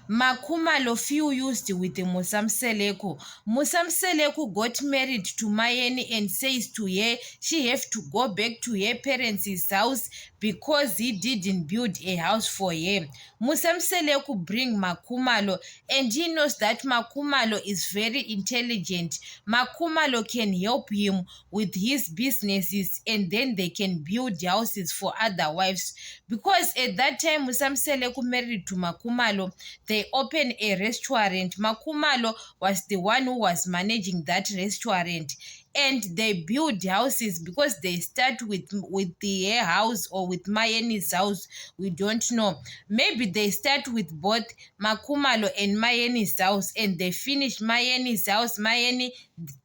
Makhumalo few used with Musamseleku. Musamseleku got married to Mayeni and says to her she have to go back to her parents' house because he didn't build a house for her. Musamseleku bring Makhumalo and he knows that Makhumalo is very intelligent. Makhumalo can help him with his businesses and then they can build houses for other wives. Because at that time Musamseleku married to Makhumalo, they opened a restaurant. Makhumalo was the one who was managing that restaurant. And they build houses because they start with the house or with Mayeni's house. We don't know. Maybe they start with both Makhumalo and Mayeni's house and they finish Mayeni's house. Mayeni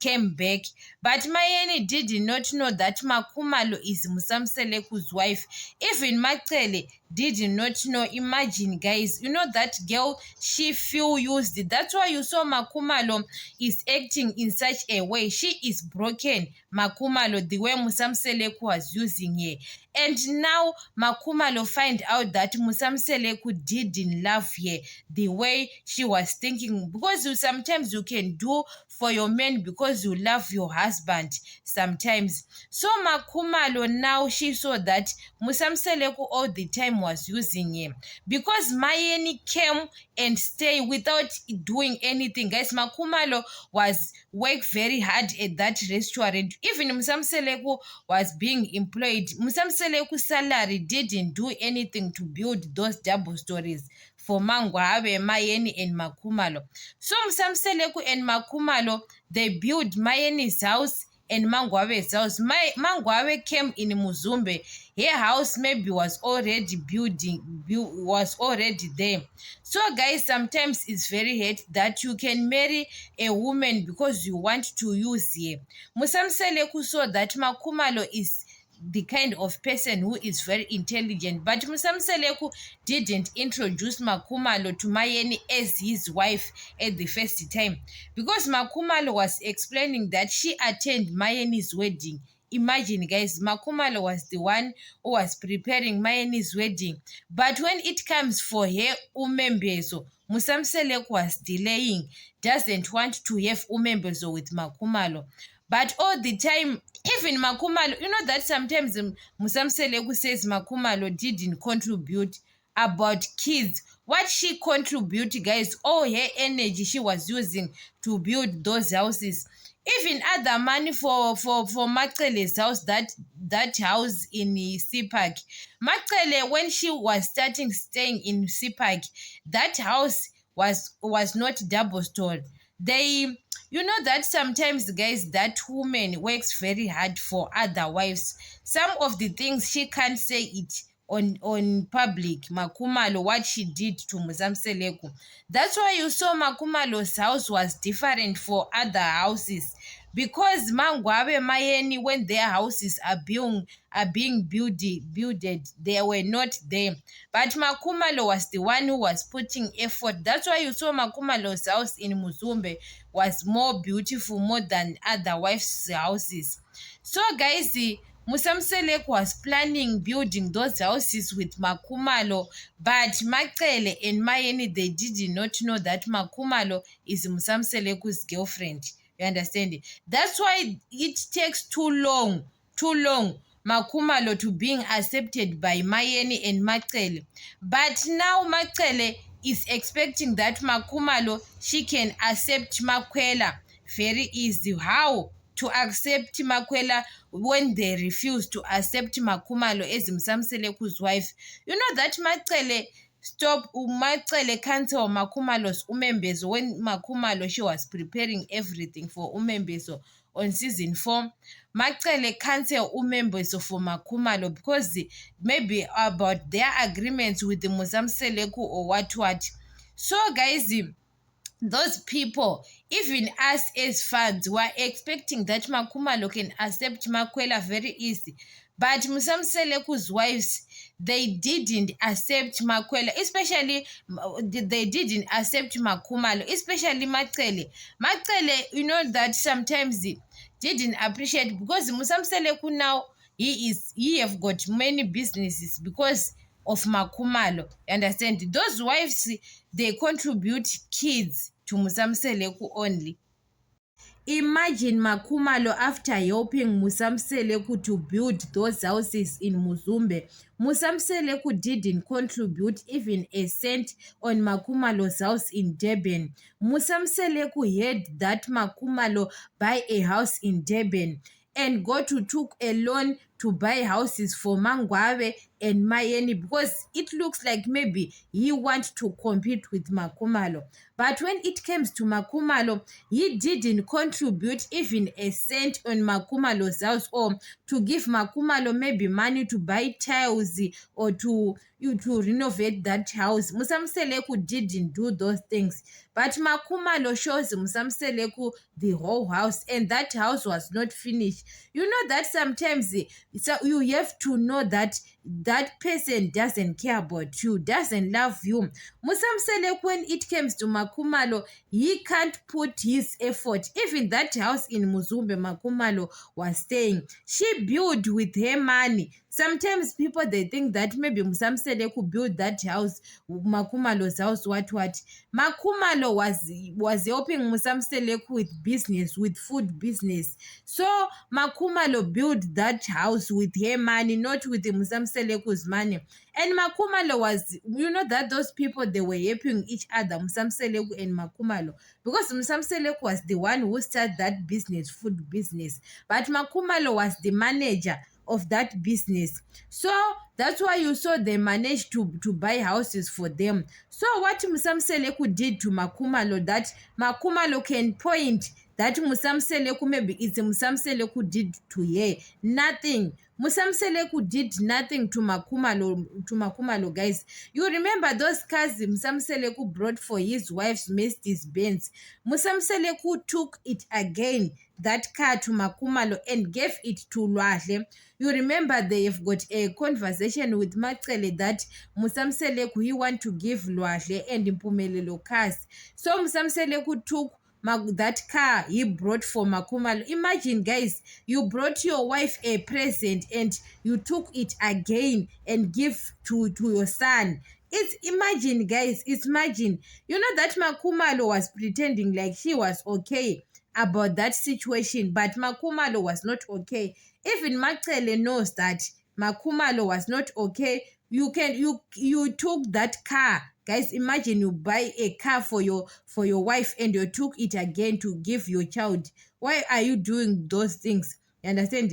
came back. But Mayeni did not know that Makhumalo is Musamseleku's wife. Even Macele did not know. Imagine, guys, you know that girl, she feel used. That's why you saw Makhumalo is acting in such a way. She is broken, Makhumalo, the way Musamseleku was using her. And now Makhumalo find out that Musamseleku didn't love her the way she was thinking. Because sometimes you can do for your man because you love your husband sometimes. So Makhumalo now she saw that Musamseleku all the time was using him. Because Mayeni came and stay without doing anything. Guys, Makhumalo was work very hard at that restaurant. Even Musamseleku was being employed. Musamseleku's salary didn't do anything to build those double stories for Mangwabe, Mayeni, and Makhumalo. So Musamseleku and Makhumalo, they built Mayeni's house and Mangwabe's house. Mangwabe came in Muzumbe. Her house maybe was already was already there. So guys, sometimes it's very hard that you can marry a woman because you want to use her. Musamseleku saw that Makhumalo is the kind of person who is very intelligent, but Musamseleku didn't introduce Makhumalo to Mayeni as his wife at the first time because Makhumalo was explaining that she attended Mayeni's wedding. Imagine, guys, Makhumalo was the one who was preparing Mayeni's wedding, but when it comes for her umembezo, Musamseleku was delaying, doesn't want to have umembezo with Makhumalo. But all the time, even Makhumalo, you know that sometimes Musamseleku says Makhumalo didn't contribute about kids. What she contributed, guys, all her energy she was using to build those houses. Even other money for Macele's house, that house in Sipak. Macele, when she was staying in Sipak, that house was not double stored. They, you know that sometimes, guys, that woman works very hard for other wives. Some of the things she can't say it on public. Makhumalo, what she did to Musamseleku. That's why you saw Makhumalo's house was different for other houses. Because Mangwabe, Mayeni, when their houses are being builded, they were not there. But Makhumalo was the one who was putting effort. That's why you saw Makhumalo's house in Muzumbe was more beautiful, more than other wives' houses. So guys, Musamseleku was planning building those houses with Makhumalo, but Macele and Mayeni, they did not know that Makhumalo is Musamseleku's girlfriend. You understand it? That's why it takes too long, Makhumalo to being accepted by Mayeni and Macele. But now Macele is expecting that Makhumalo, she can accept Makwela very easy. How to accept Makwela when they refuse to accept Makhumalo as Musamseleku's wife? You know that Macele Macele cancel Makhumalo's umembezo when Makhumalo, she was preparing everything for umembezo on season 4. Macele cancel umembezo for Makhumalo because maybe about their agreements with the Musamseleku or what. So guys, those people, even us as fans, were expecting that Makhumalo can accept Makwela very easy. But Musamseleku's wives, they didn't accept Makwela, especially they didn't accept Makhumalo, especially Macele. Macele, you know that sometimes he didn't appreciate because Musamseleku now he have got many businesses because of Makhumalo. You understand? Those wives, they contribute kids to Musamseleku only. Imagine Makhumalo after helping Musamseleku to build those houses in Muzumbe. Musamseleku didn't contribute even a cent on Makhumalo's house in Durban. Musamseleku heard that Makhumalo buy a house in Durban and go to took a loan to buy houses for Mangwabe and Mayeni because it looks like maybe he want to compete with Makhumalo. But when it comes to Makhumalo, he didn't contribute even a cent on Makhumalo's house or to give Makhumalo maybe money to buy tiles or to renovate that house. Musamseleku didn't do those things. But Makhumalo shows Musamseleku the whole house, and that house was not finished. You know that sometimes so you have to know that that person doesn't care about you, doesn't love you. Musamseleku, when it comes to Makhumalo, he can't put his effort. Even that house in Muzumbe Makhumalo was staying, she built with her money. Sometimes people, they think that maybe Musamseleku built that house, Makhumalo's house, what. Makhumalo was helping Musamseleku with business, with food business. So Makhumalo built that house with her money, not with the Musamseleku's money. And Makhumalo was, you know that those people, they were helping each other, Musamseleku and Makhumalo, because Musamseleku was the one who started that business, food business. But Makhumalo was the manager of that business. So that's why you saw they managed to buy houses for them. So what Musamseleku did to Makhumalo, that Makhumalo can point that Musamseleku maybe it's Musamseleku did to her. Nothing. Musamseleku did nothing to Makhumalo, guys. You remember those cars Musamseleku brought for his wife's Mercedes Benz. Musamseleku took it again, that car, to Makhumalo and gave it to Lwahle. You remember they have got a conversation with Macele that Musamseleku, he want to give Lwahle and Mpumelelo cars. So Musamseleku took that car he brought for Makhumalo. Imagine, guys, you brought your wife a present and you took it again and give to your son. Imagine, guys, imagine. You know that Makhumalo was pretending like she was okay about that situation, but Makhumalo was not okay. Even Macele knows that Makhumalo was not okay. You took that car. Guys, imagine you buy a car for your wife and you took it again to give your child. Why are you doing those things? You understand?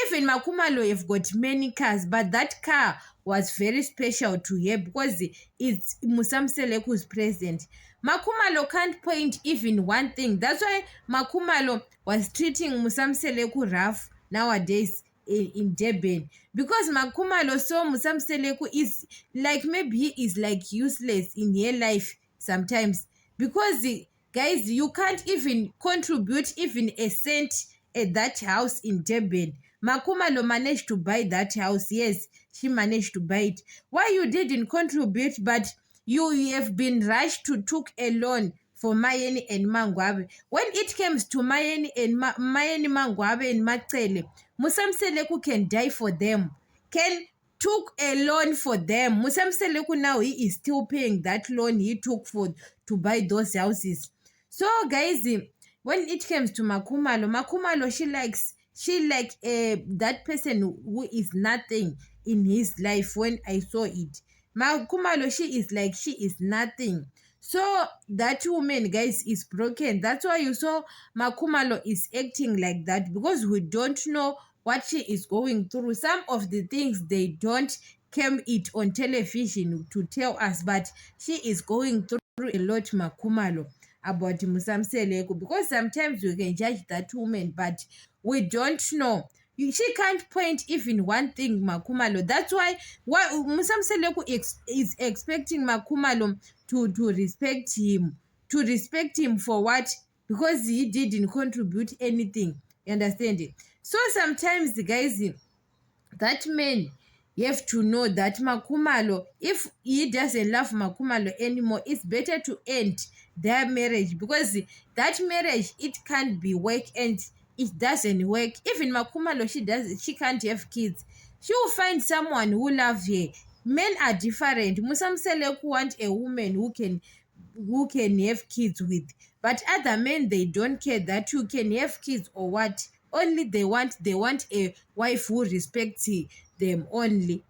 Even Makhumalo have got many cars, but that car was very special to her because it's Musamseleku's present. Makhumalo can't point even one thing. That's why Makhumalo was treating Musamseleku rough nowadays in Durban, because Makhumalo saw Musamseleku is like, maybe he is like useless in her life sometimes, because guys, you can't even contribute even a cent at that house in Durban. Makhumalo managed to buy that house. Yes, she managed to buy it. Why you didn't contribute, but you have been rushed to took a loan for Mayeni and Mangwabe. When it comes to Mayeni, Mangwabe and Macele, Musamseleku can die for them, can took a loan for them. Musamseleku now, he is still paying that loan he took to buy those houses. So guys, when it comes to Makhumalo, she like that person who is nothing in his life. When I saw it, Makhumalo, she is nothing. So that woman, guys, is broken. That's why you saw Makhumalo is acting like that, because we don't know what she is going through. Some of the things they don't came it on television to tell us, but she is going through a lot, Makhumalo, about Musamseleku, because sometimes we can judge that woman, but we don't know. She can't point even one thing, Makhumalo. That's why Musamseleku is expecting Makhumalo to respect him. To respect him for what? Because he didn't contribute anything. You understand it? So sometimes, guys, that man, you have to know that Makhumalo, if he doesn't love Makhumalo anymore, it's better to end their marriage, because that marriage, it can't be work and it doesn't work. Even Makhumalo, she can't have kids. She will find someone who loves her. Men are different. Musamseleku want a woman who can have kids with, but other men, they don't care that you can have kids or what. Only they want a wife who respects them only.